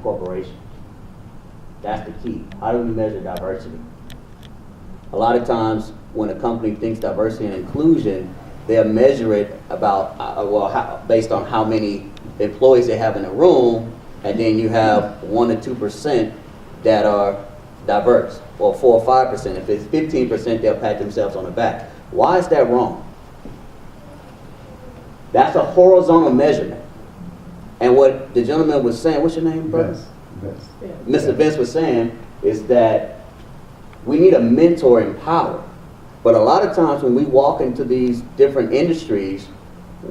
corporations. That's the key. How do we measure diversity? A lot of times when a company thinks diversity and inclusion, they'll measure it about, based on how many employees they have in a room, and then you have 1 to 2% that are diverse, or 4 or 5%. If it's 15%, they'll pat themselves on the back. Why is that wrong? That's a horizontal measurement. And what the gentleman was saying, what's your name, brother? Vince. Mr. Vince was saying is that we need a mentor in power. But a lot of times when we walk into these different industries,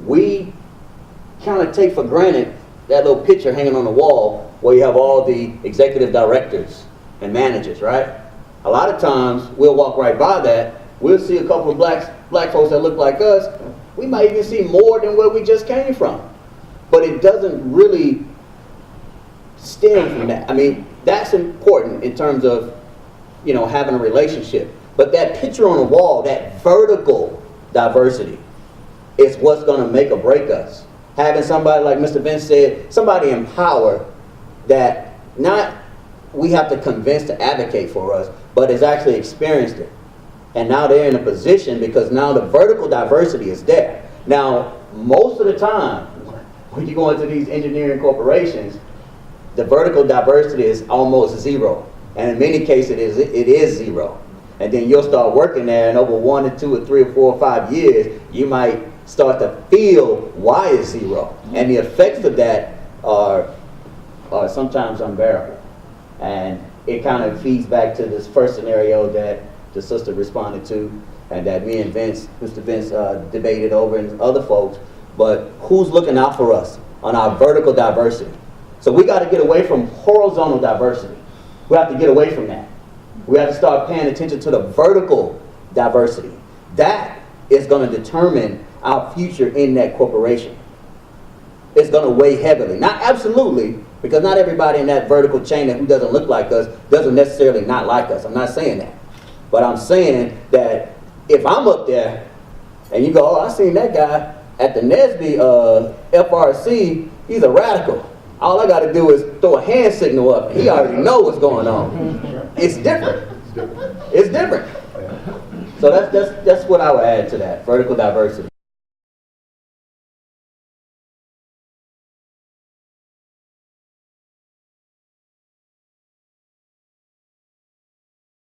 we kind of take for granted that little picture hanging on the wall where you have all the executive directors and managers, right? A lot of times we'll walk right by that. We'll see a couple of black folks that look like us. We might even see more than where we just came from. But it doesn't really stem from that. I mean, that's important in terms of, you know, having a relationship. But that picture on the wall, that vertical diversity, is what's going to make or break us. Having somebody, like Mr. Vince said, somebody in power that not we have to convince to advocate for us, but has actually experienced it. And now they're in a position because now the vertical diversity is there. Now, most of the time, when you go into these engineering corporations, the vertical diversity is almost zero. And in many cases, it is zero. And then you'll start working there, and over 1 or 2 or 3 or 4 or 5 years, you might start to feel why it's zero. And the effects of that are sometimes unbearable. And it kind of feeds back to this first scenario that the sister responded to, and that me and Vince, Mr. Vince, debated over, and other folks. But who's looking out for us on our vertical diversity? So we got to get away from horizontal diversity. We have to get away from that. We have to start paying attention to the vertical diversity. That is going to determine our future in that corporation. It's going to weigh heavily. Not absolutely, because not everybody in that vertical chain who doesn't look like us doesn't necessarily not like us. I'm not saying that. But I'm saying that if I'm up there and you go, oh, I seen that guy at the Nesby FRC, he's a radical. All I got to do is throw a hand signal up. He already know what's going on. It's different. It's different. So that's what I would add to that, vertical diversity.